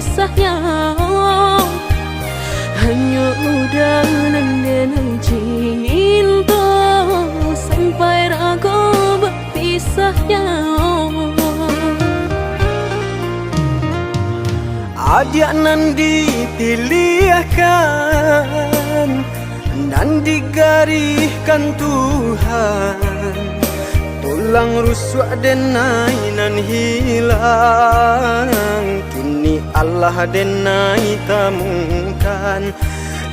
berpisahnya. Hanya udah nendenang cinta sampai ragu berpisahnya. Adik nan dipilihkan dan digariskan Tuhan, tulang rusuk denai nan hilang, kini Allah denai temukan.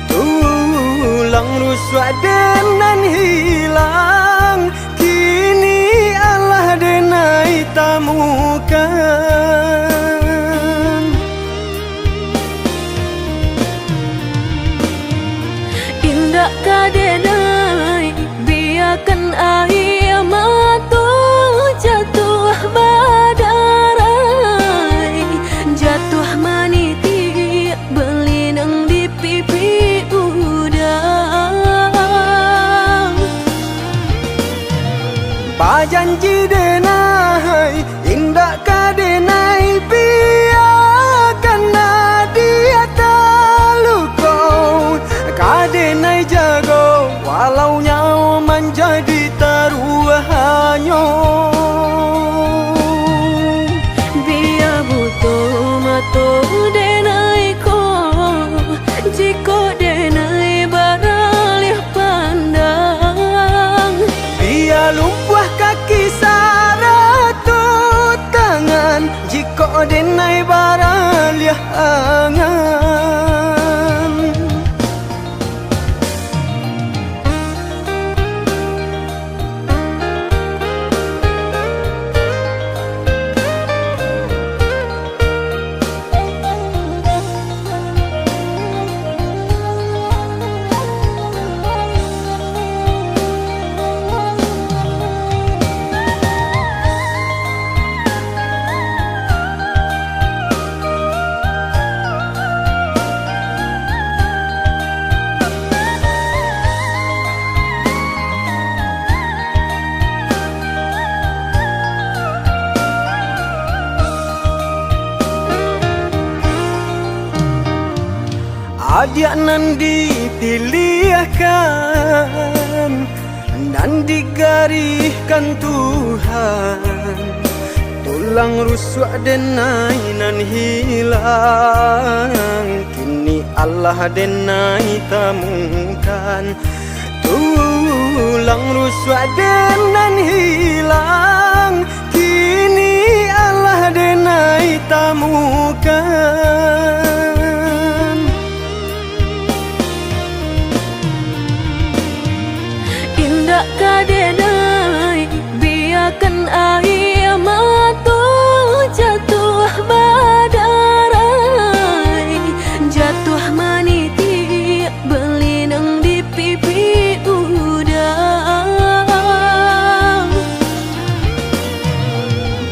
Tulang rusuk denan hilang, kini Allah denai temukan. Indah kadenai biarkan air mata jatuh badarai, jatuh maniti berlinang di pipi udang. Bajanji denai indah kadenai biarkan dia terluka, kadenai jago walau nyawa menjadi taruhannya. Biar butuh mata denai ko, jika denai baralih pandang. Biar lumpuh kaki saratut tangan, jika denai baralih angan. Adik nan dipilihkan dan digariskan Tuhan, tulang rusuk denai nan hilang, kini Allah denai temukan. Tulang rusuk denan hilang, kini Allah denai temukan. Indah kadenai biarkan air mata jatuh badarai, jatuh maniti berlinang di pipi udang.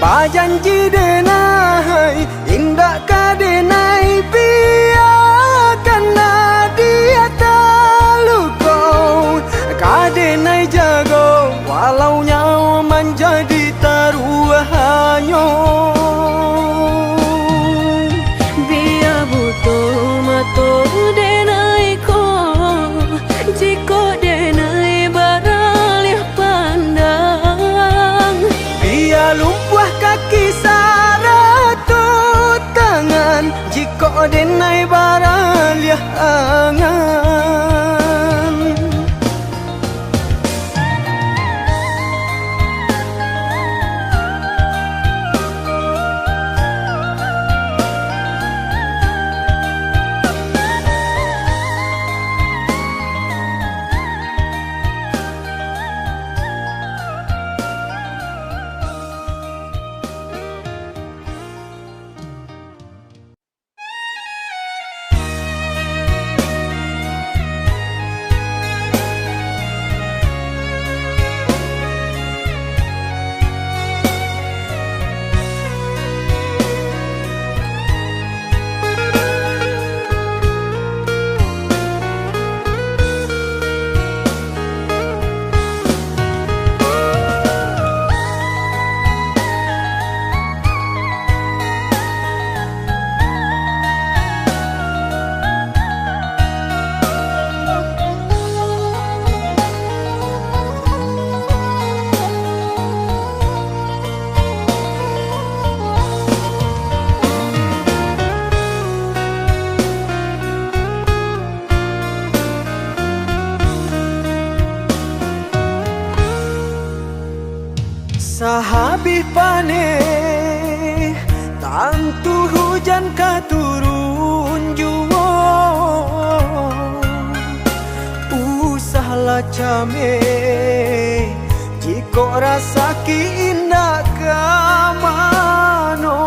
Bajanji denai indah kadenai biarkan dia terluka, kadenai jago walau nyawa menjadi taruhannya. Biar butuh mata denai ko, jika denai baralih pandang. Biar lumpuh kaki saratut tangan, jika denai baralih angan. hujan ka turun jua, usahlah came jika rasa ki indah ka mano.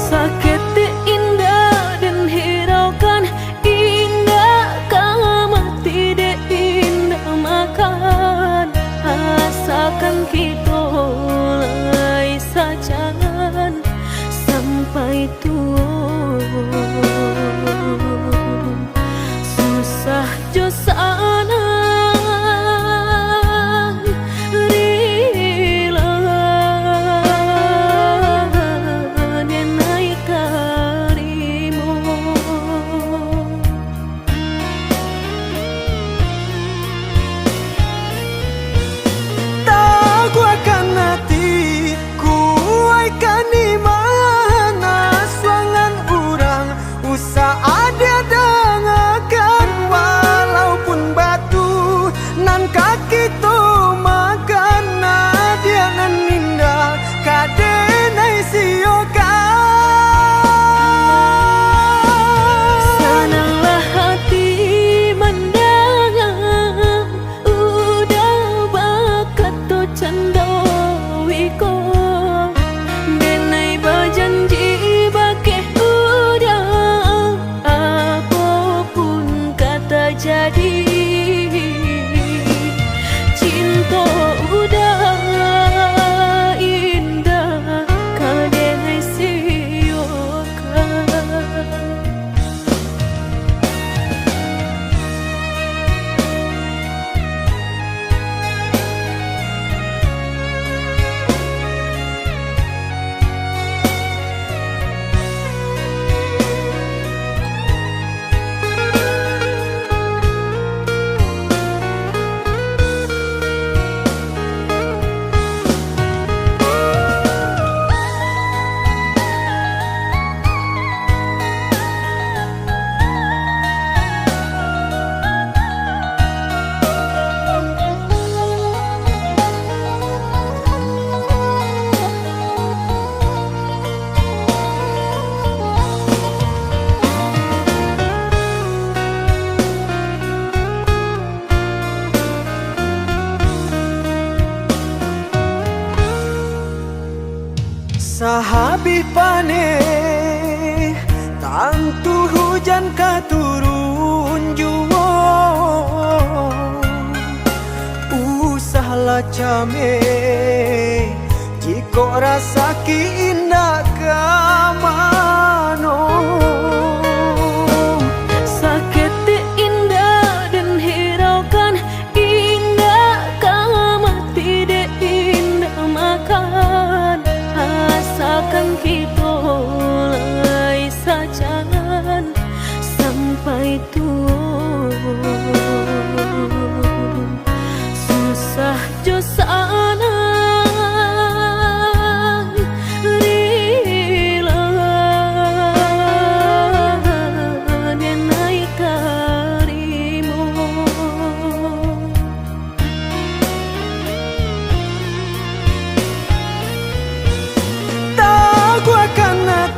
Sakit indah dan hiraukan indah ka mati de indah makan. Asakan kita lai sajan sampai tua. Susah jo sana rila denai karimo. Tahu akan hati kuaikan di mana suangan orang usah ada dengarkan walaupun batu nan kaki tu makan nadia nan indah kadenai siokan. Senanglah hati mendengar udah bakat tu candawiko. Denai berjanji bakeh udah apapun kata jadi. Cinta udah indah kadenai siokan. Sahabi pane tantu hujan ka turun jua, usahlah came jika rasa ki indah ka mano. Sakit indah dan hiraukan indah ka mati de indah makan. Asakan kita lai sajan sampai tua. Susah jo sana rila denai karimo. Tahu akan hati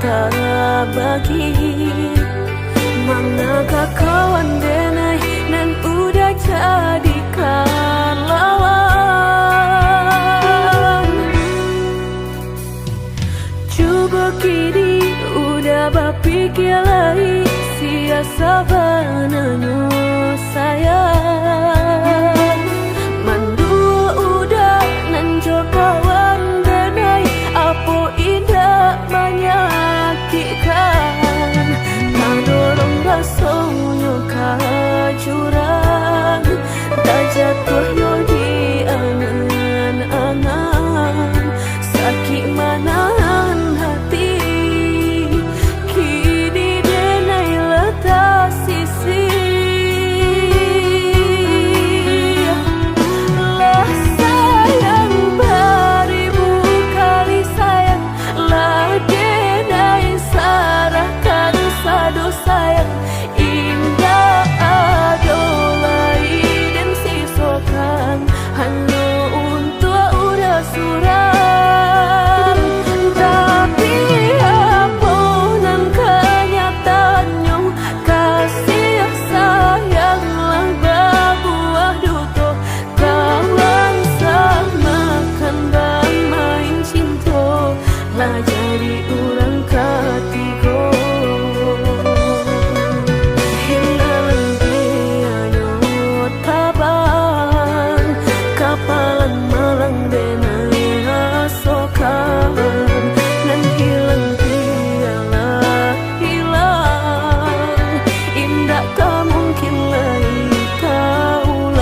tak bagi. Manakah kawan denai nan udah jadikan lawan. Coba kini udah berpikir lagi, siasa bananyo sayang. Mandua udah nanjo kawan denai, apa indah menyakitkan. Nadorong rasonyo kajurang, tak jatuh yo di angan-angan. Sakit manahan hati, kini denai letak sisi. Lah sayang beribu kali sayang, lah denai sarahkan sadu sayang. Indah adolai dan sisokan hanya untuk udah suram. Tapi apa nan kenyataannya, kasih sayanglah berbuah duto. Kawan samakan dan main cinta, lah jadi orang ketiga. Hilang dia taban, kapalan malang denai asokan. Dan hilang dialah hilang, indah tak mungkin lagi kaulang.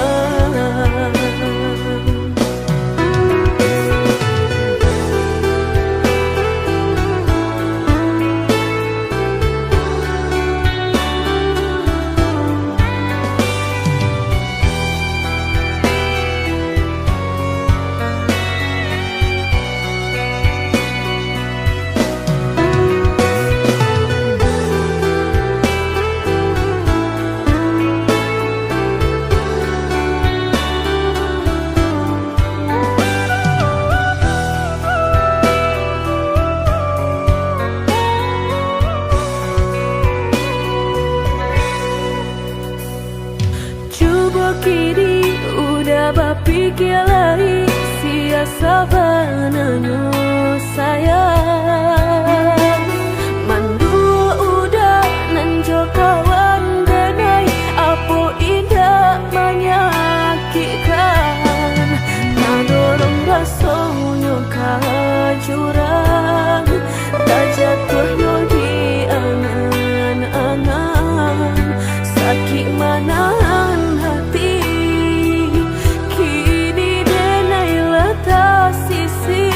Coba kini udah berpikir lagi, siasa bananyo sayang. Mandua udah nanjo kawan denai, apa indah menyakitkan. Nadorong rasonyo kajurang, tak jatuh yo di angan-angan. Sakit manahan hati, kini denai letak sisi.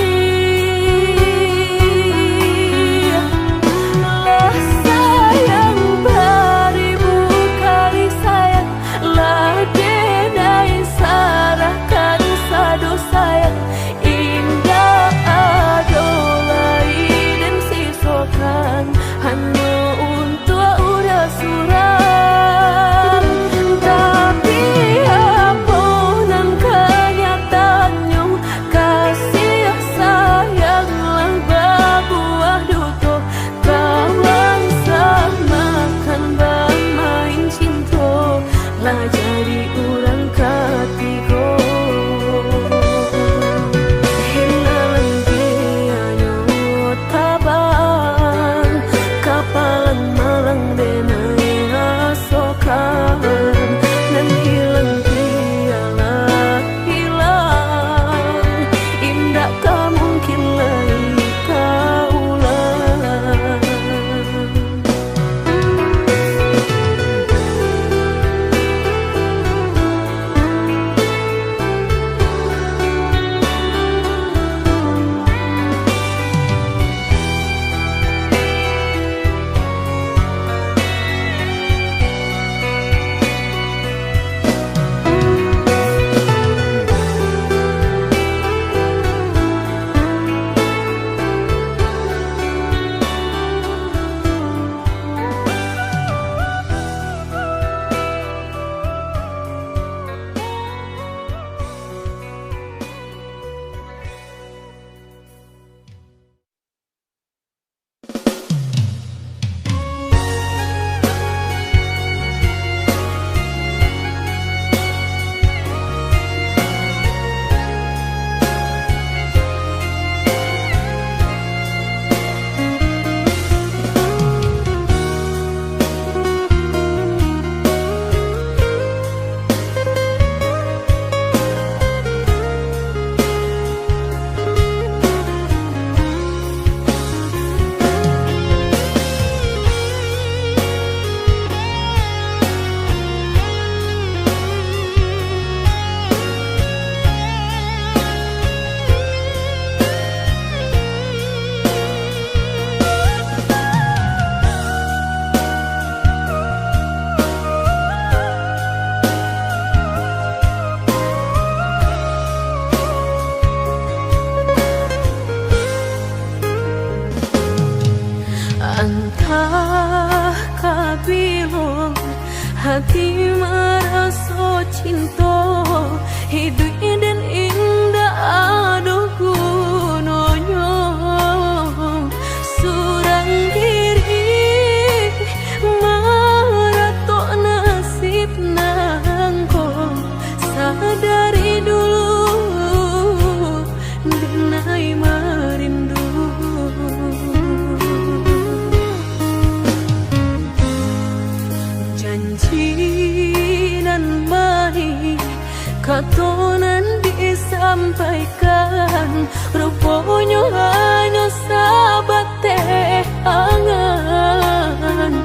Rupanya hanya sahabat teh angan.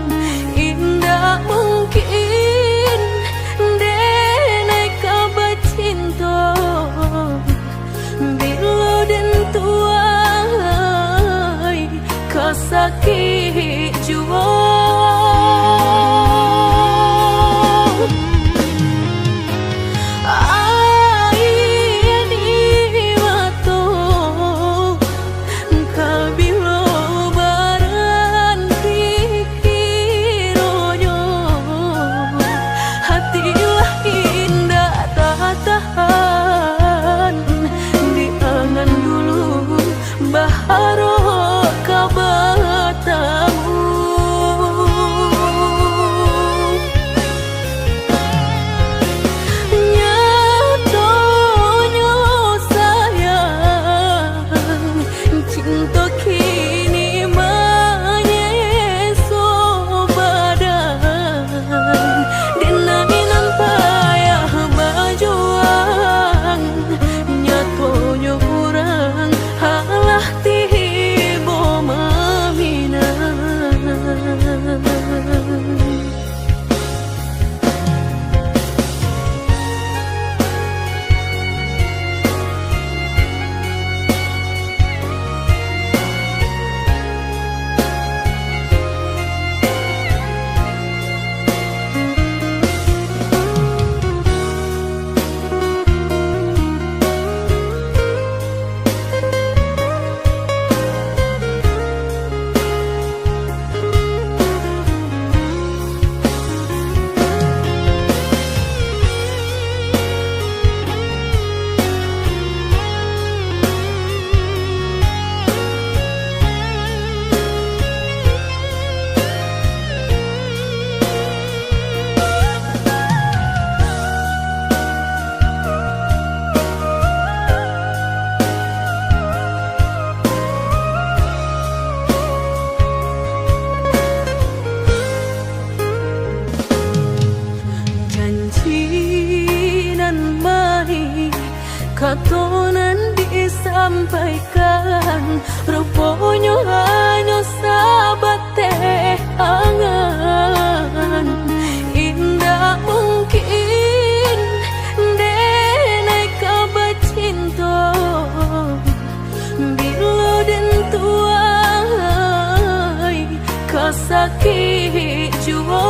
Indah mungkin denai kabar cinta bila den tuai kasakit jua. Katonan disampaikan, rupanya hanya sahabat teh angan. Indah mungkin denai kabar cinta bila den tuai kasakit jua.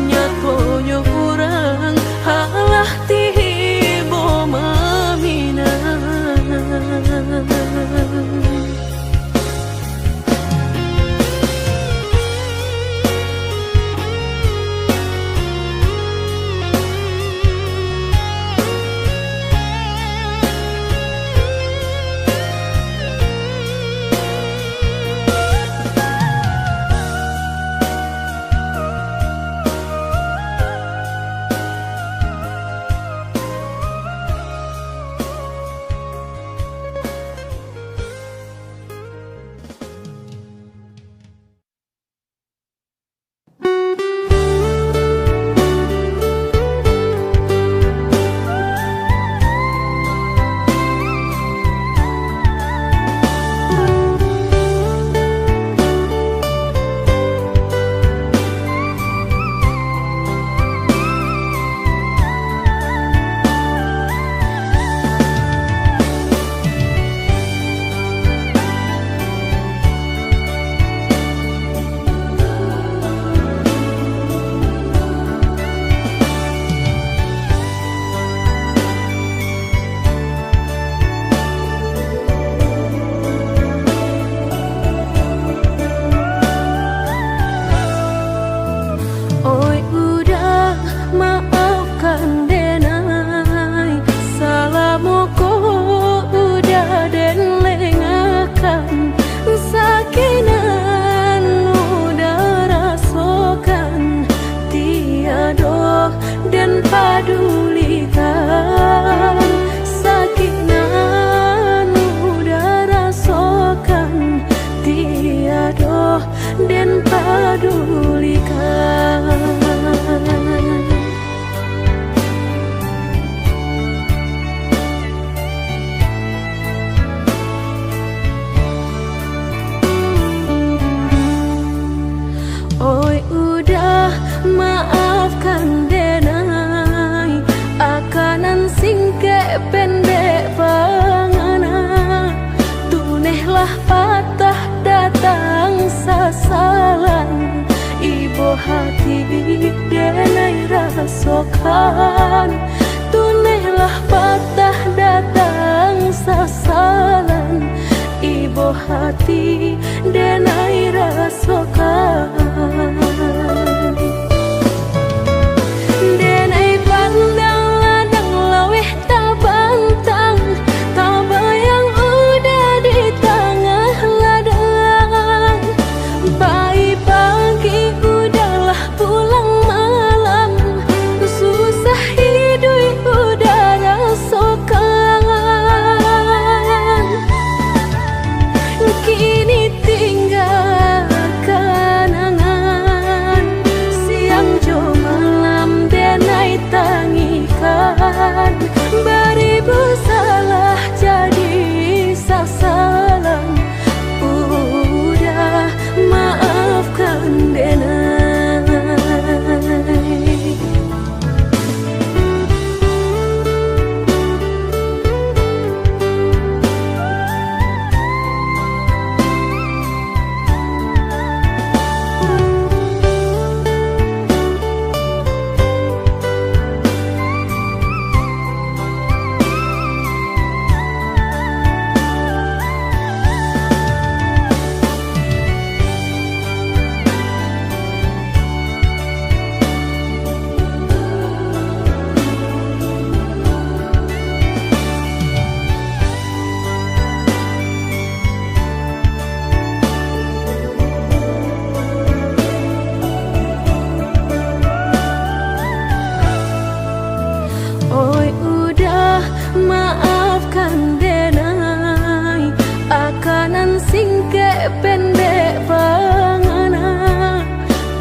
Nyatonya urang halah ti akanan singke pendek pangana, tunehlah patah datang sasalan, ibu hati denai rasokan. Tunehlah patah datang sasalan, ibu hati denai rasokan. Denai pandang ladang laweh tabantang, tabayang udah di tengah ladang. Bayi pagi udahlah pulang malam, susah hidup udah rasakan. Kini tinggal kenangan, siang jo malam denai tangikan. Beribu salah jadi sasalan, udah maafkan denai. Oi udah maafkan denai, akanan singke pendek pangana,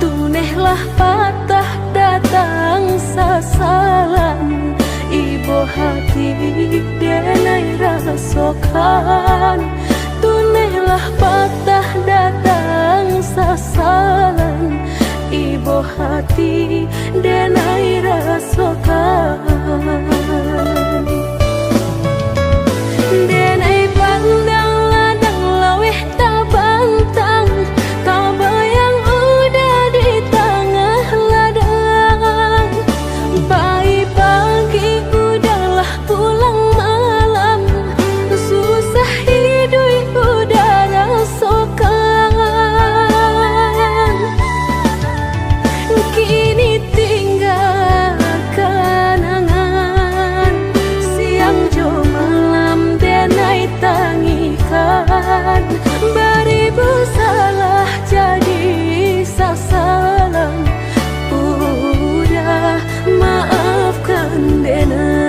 tunehlah patah datang sasalan, ibu hati denai rasokan. Tunehlah patah datang sasalan, ibu hati denai rasokan. Denai pandang ladang laweh tabantang, tabayang udah di tengah ladang. Bayi pagi udahlah pulang malam, susah hidup udah rasakan. Kini tinggal kenangan, siang jo malam denai tangikan. Beribu salah jadi sasalan, udah maafkan denai.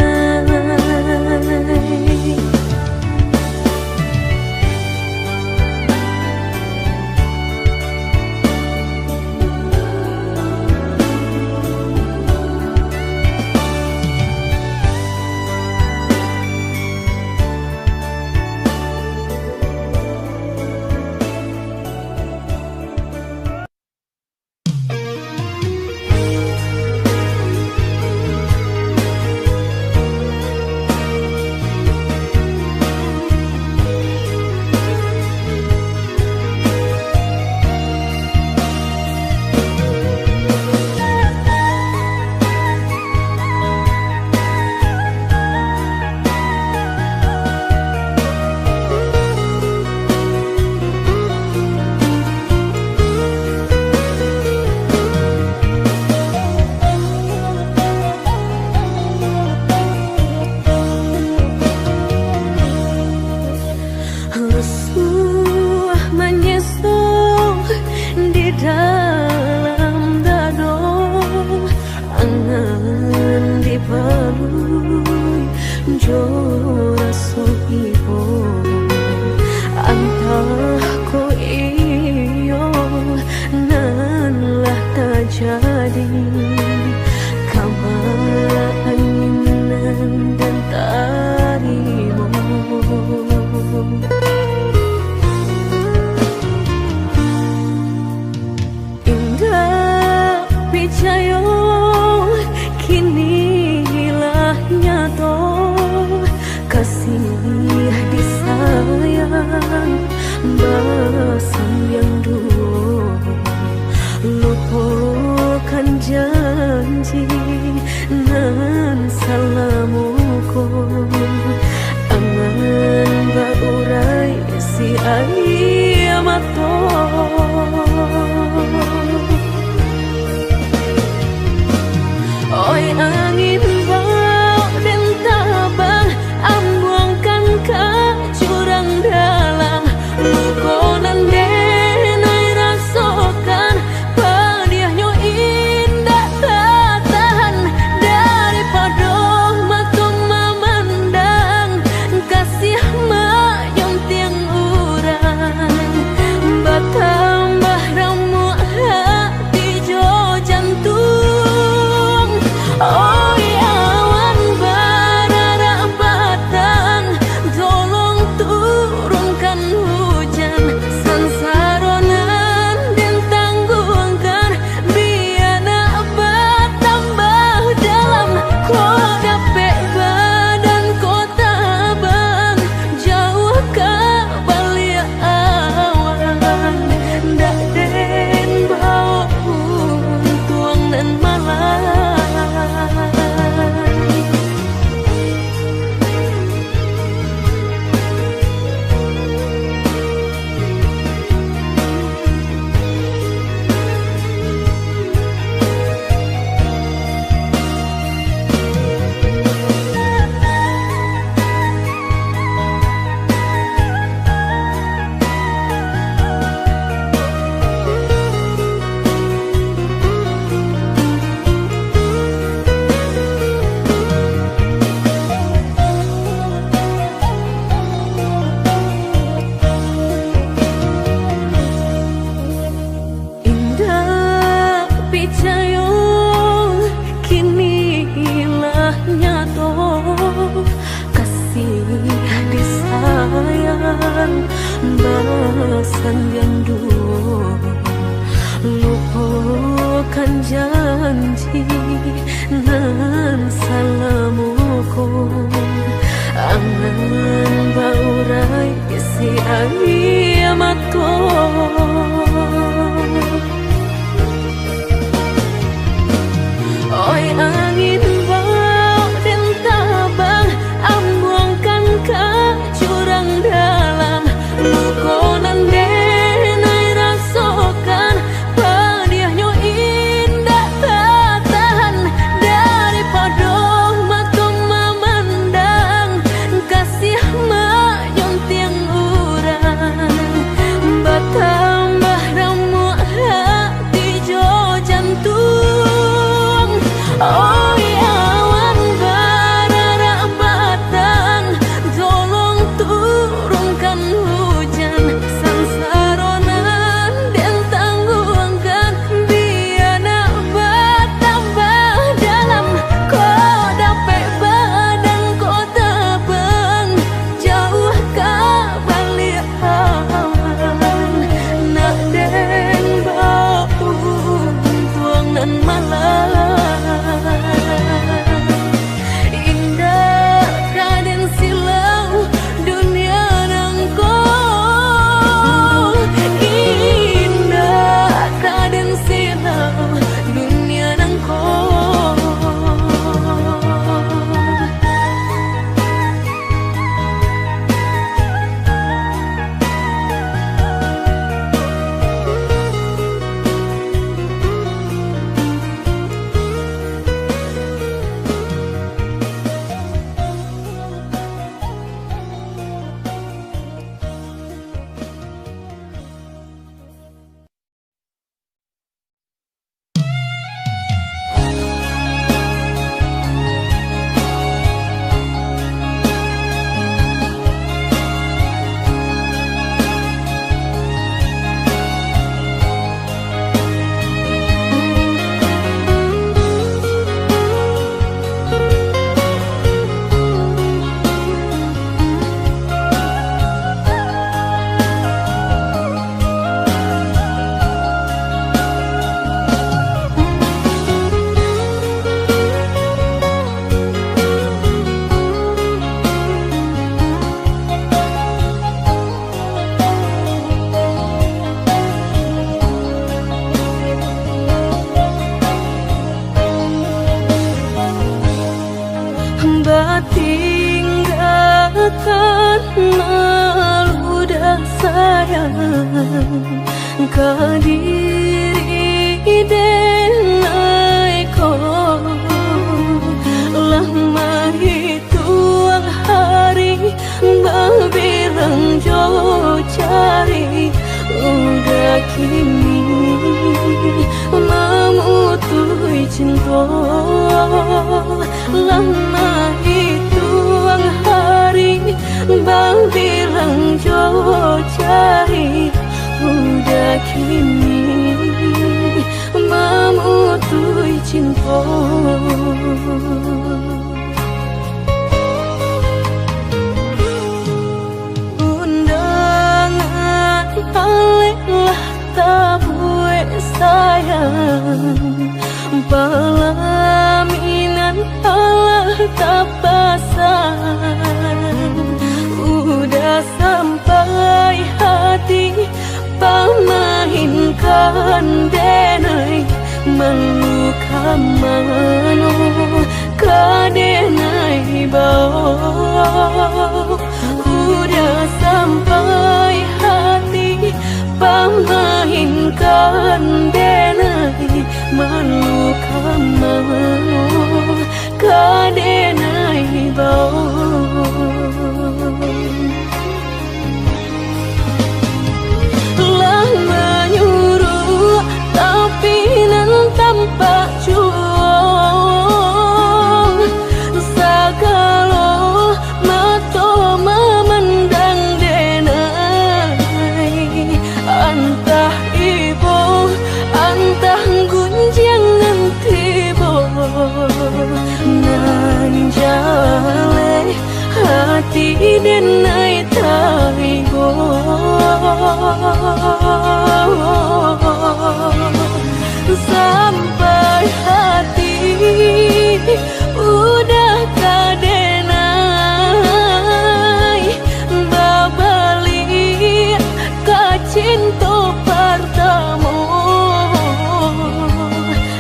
Indah picayo kini hilangnya nyato kasih disayang basi yang dulu lupakan janji nan salamuku angan baurai si ayamato oi angin bau dan tabang ambuangkan ke jurang dalam lukonan denai rasakan padiahnya indah tak tahan daripada mata memandang kasih mayung tiang urang bertambah ramu hati jo jantung. Oi awan barara batang tolong turunkan hujan sansaronan dan tanggungkan biana bertambah dalam kau dapet badan kota bang jauh ke balik awan dak den bau tuang dan malam. Balasan yang dulu lupakan janji nan salamuku angan baurai si ayamato oi angin bau dan tabang ambuangkan ke jurang dalam lukonan denai rasakan padiahnya indah tak tahan daripada mata memandang kasih mayung tiang urang tinggalkan meludah sayang kadiri denai ko lama hituang hari babirang jo cari udah kini memutui cinta lama hituang hari babirang jo cari udah kini memutui cinta. Undangan alehlah tabue sayang pelaminan Allah tak pasang udah sampai hati pamahinkan denai meluka mano kadenai bau udah sampai hati pamahinkan denai meluka mano kadenai bau tanpa juang sagalo mato memandang denai antah ibu antah gunjangan tibo nan jale hati denai taibo sampai hati udah kadenai babali kacinto pertama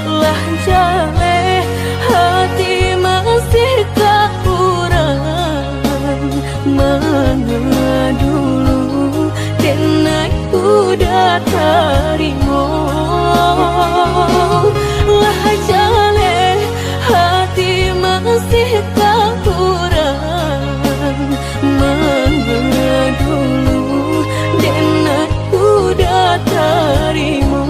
lah jale hati masih kurang mana dulu denai udah terima lah jale hati masih tak kurang mana dulu denai udah terima.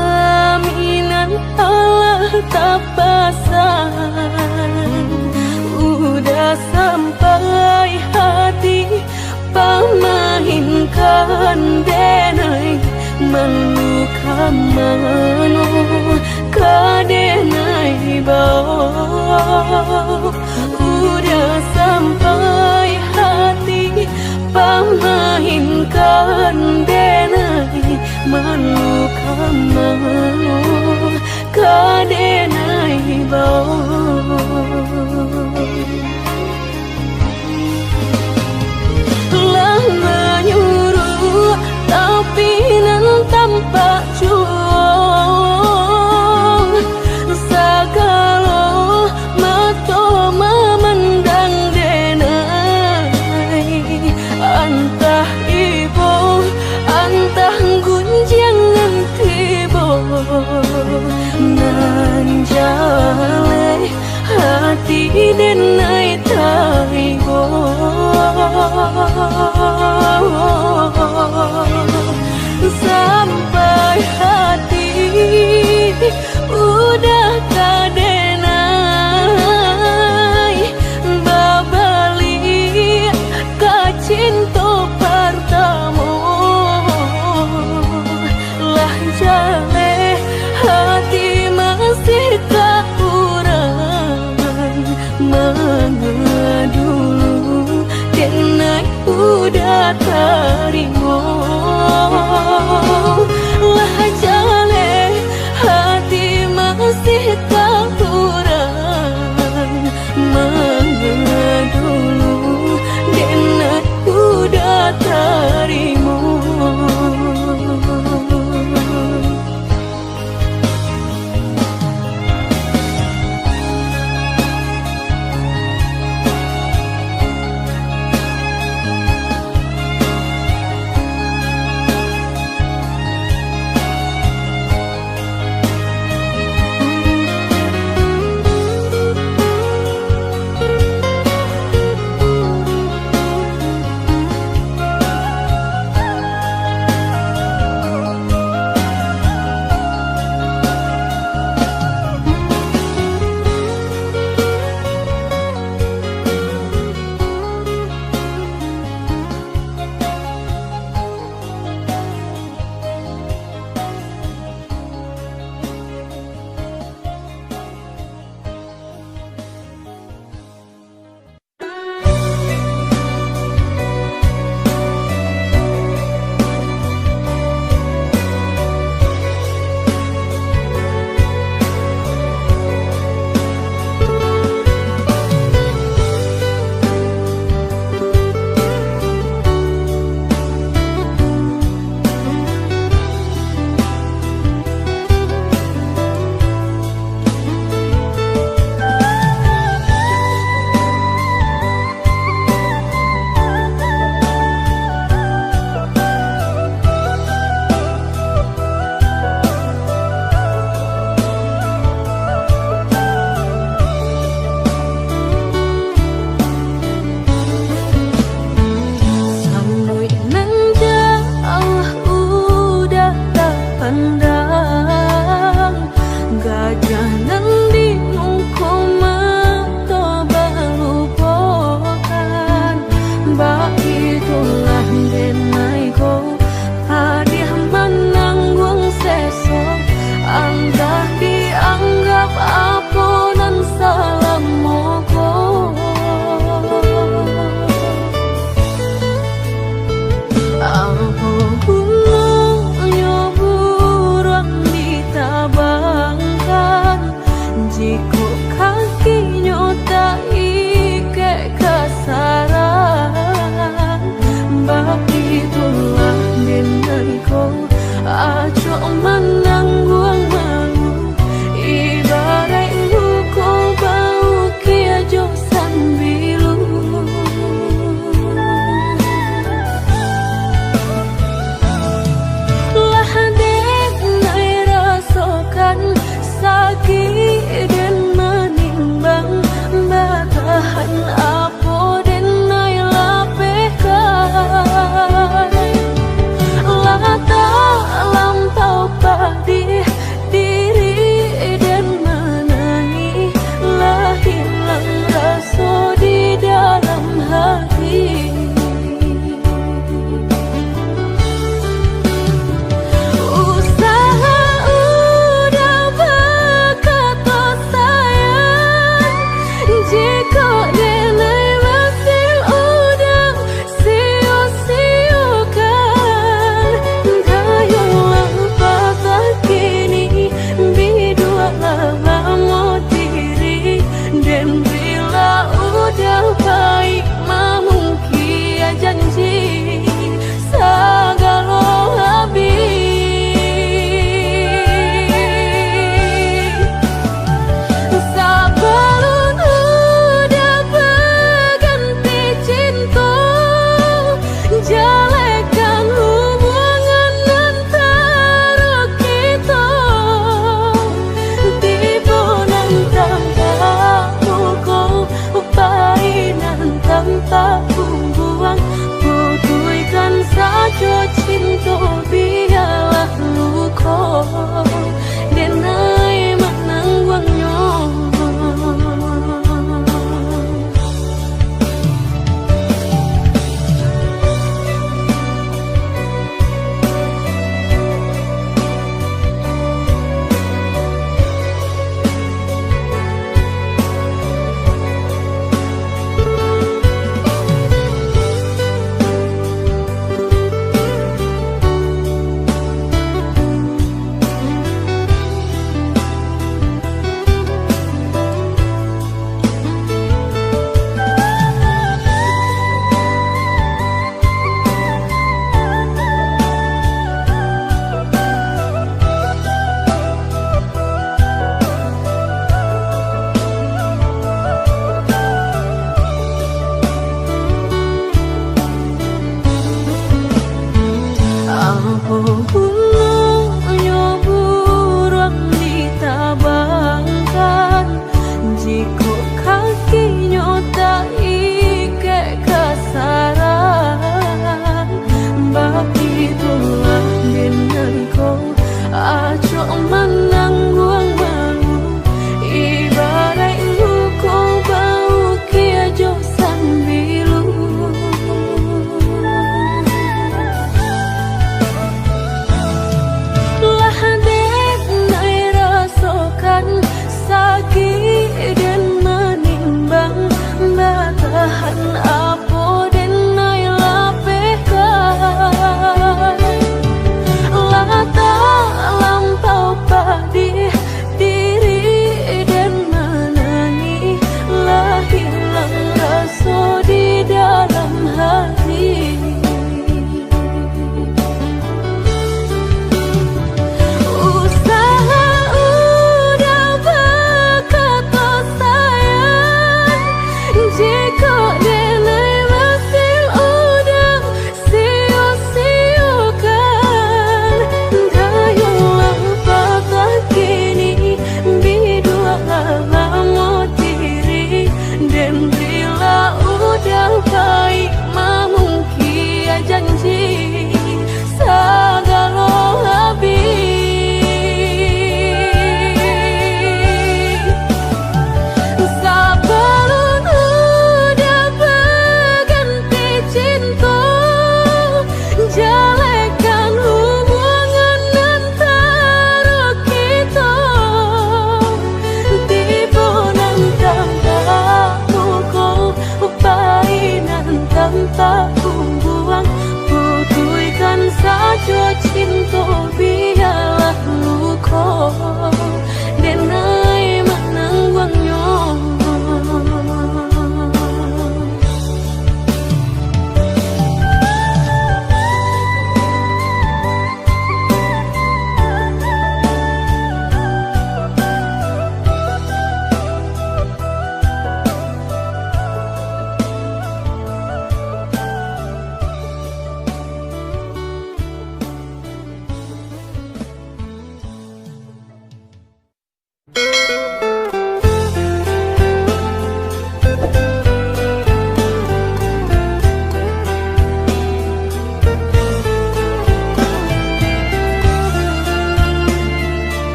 Pelaminan Allah tak pasang udah sampai hati pamahinkan denai meluka mano kadenai bau udah sampai hati pamahinkan denai meluka mano kadenai bau lah menyuruh tapi nan tanpa juang sagalo mato memandang denai antah ibu antah gunjangan tibo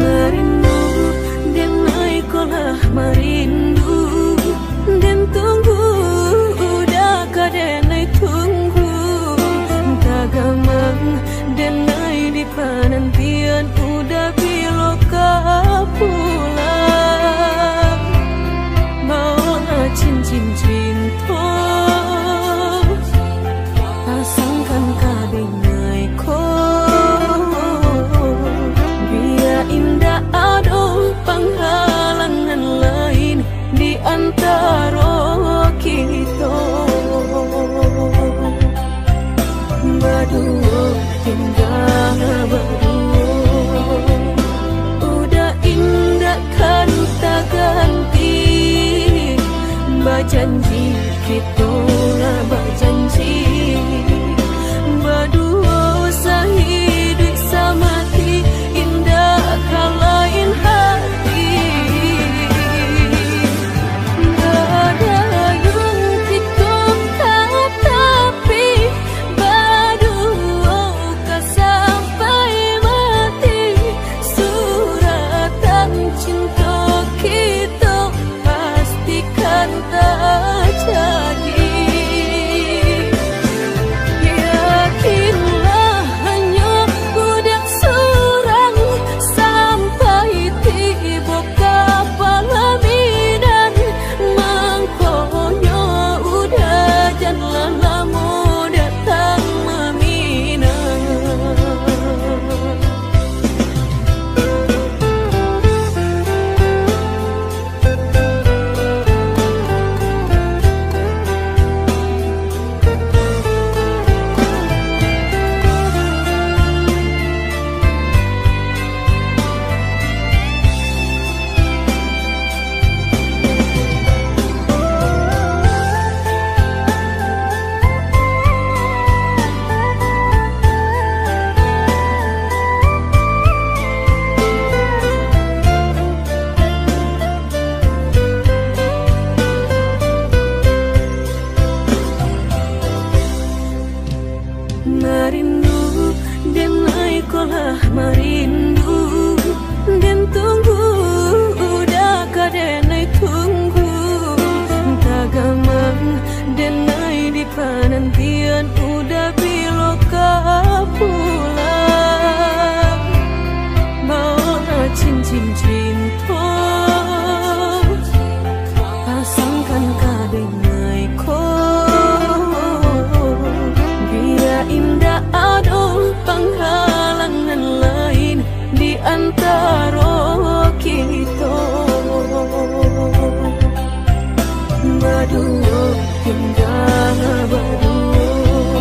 Merindu dan naik kolah merindu dan tunggu udah kadenai tunggu tagamang dan naik di penantian udah biloka pulang mau cincin cinta pasangkan kadenai ko biar indah ada penghalangan lain di antara kita berdua indah berdua udah indah kan tak ganti berjanji kita lah berjanji berdua sehidup semati indah kalain hati gak ada yang kita tapi berdua kan sampai mati suratan cinta kita pastikan tak jadi. Yakinlah hanya budak surang sampai tiba kapal bidan mangkonya udah jangan lama datang meminang. Merindu dan naik kolah merindu dan tunggu udah kadenai tunggu tagamang dan naik di penantian udah biloka pulang mau cincin cinta pasangkan kadenai ko indah ada penghalangan lain di antara kita berdua indah berdua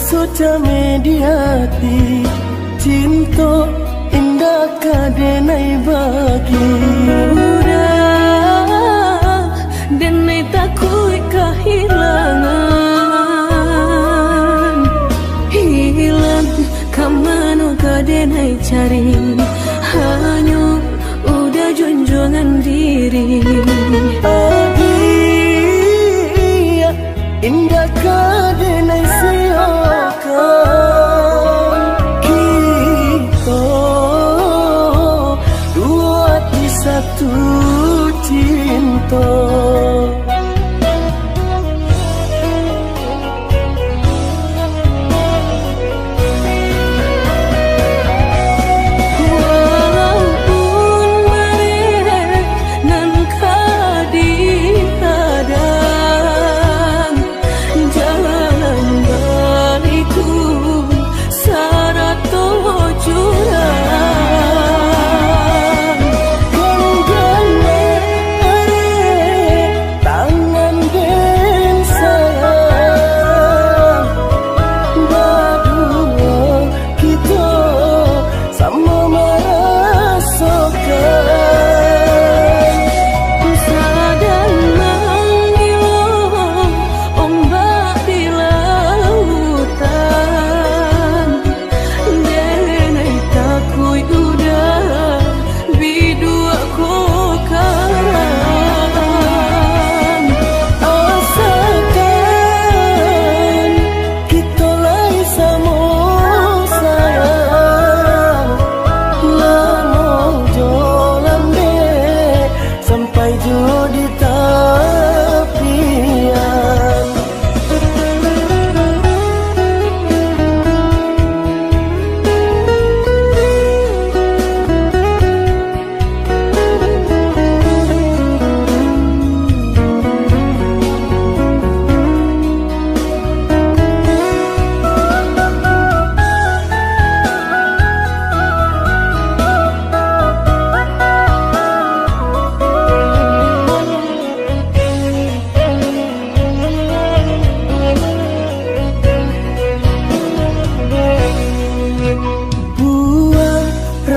sudah mediati cinta indah kadenai bagi udah denai takui kehilangan hilang kamano kadenai cari hanya udah junjungan diri indah kadenai siakan kita dua di satu cinta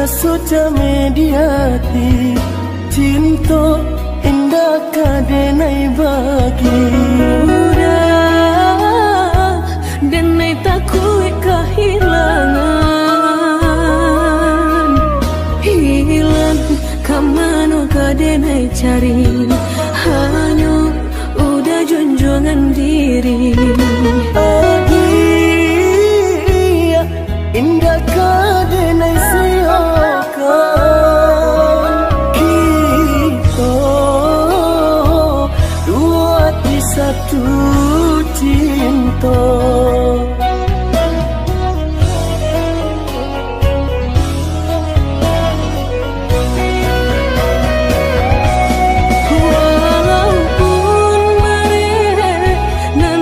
sudah mediati cinta indah kadenai bagi udah denai takui kehilangan hilang kamano kadenai cari hanya udah junjungan diri indah kadenai siakan kita dua di satu cinta walaupun mereka nan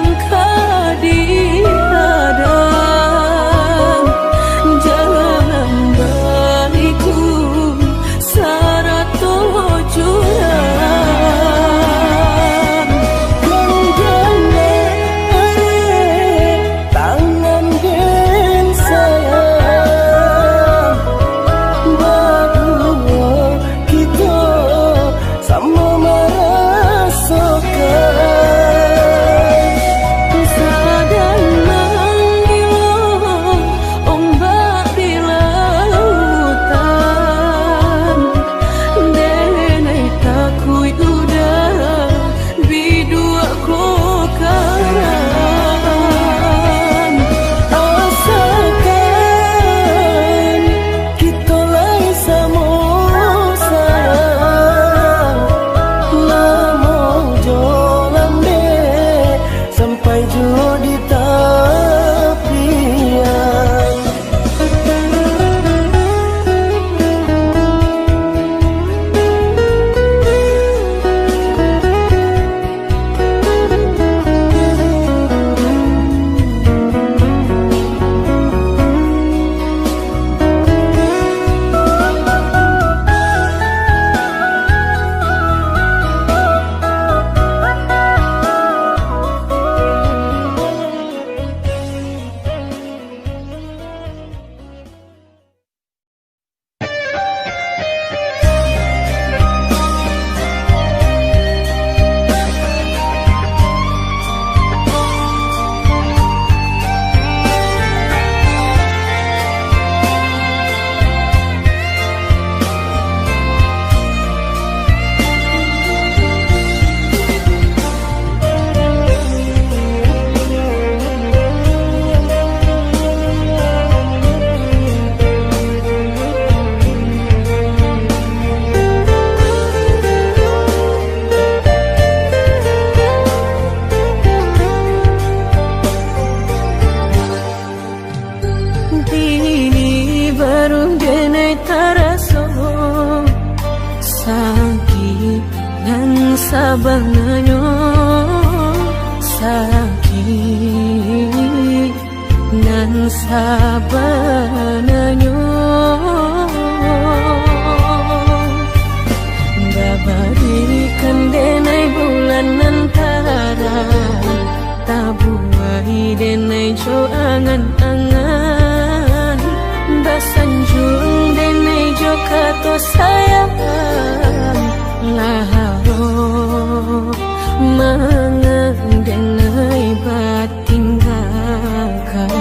baru denai taraso sakit dan sabanganyo sakit dan sabanganyo babarikan denai bulan antara tabuai denai jo angan-angan basanjung denai jo kato sayang laharo mangan denai batinggalkan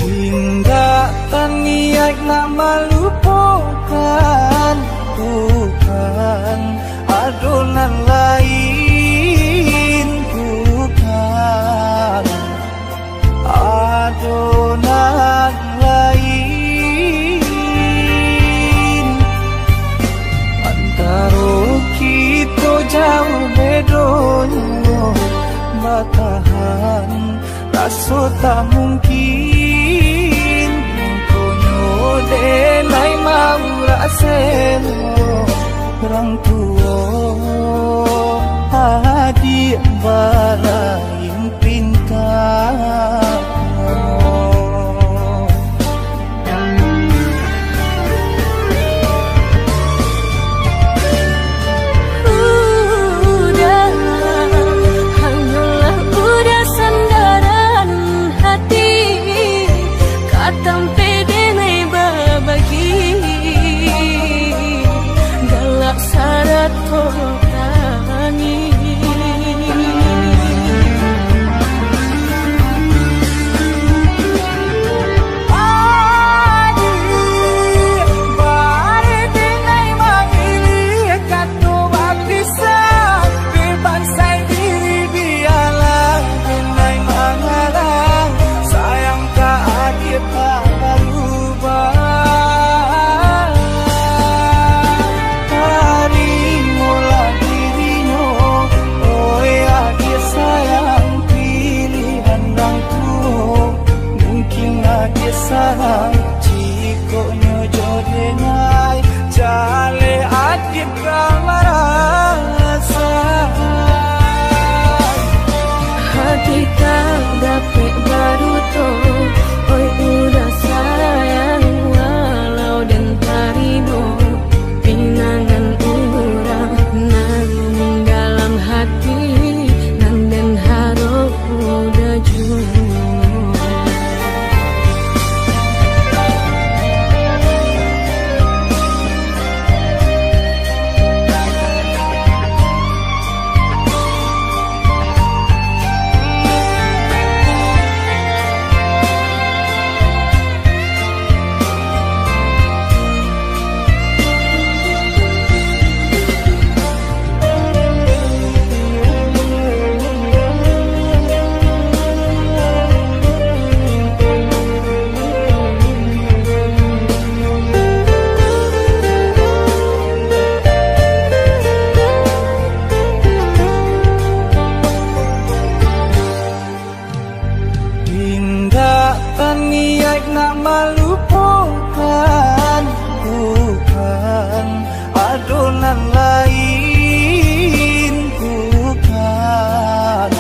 hingga taniak nak melupakan bukan adonan lain bukan adonan lain antara kita jauh bedonyo batahan rasa tak mungkin konyo denai mau raselo orang tua adik balain pintar sayang jiko nyojo denai jale adit kamarasa hati tak dapat baru to oi udah sayang walau dan tarino pinangan urang nang dalam hati nan den harap udah jujur niat nak melupakan bukan adonan lain bukan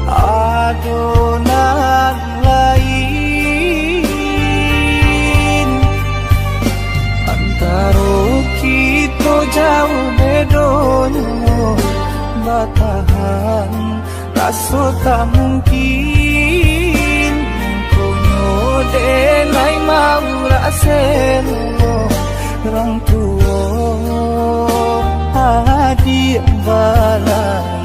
adonan lain antara kita jauh bedonyo batahan rasa tak mungkin denai mau raselo orang tua adik balai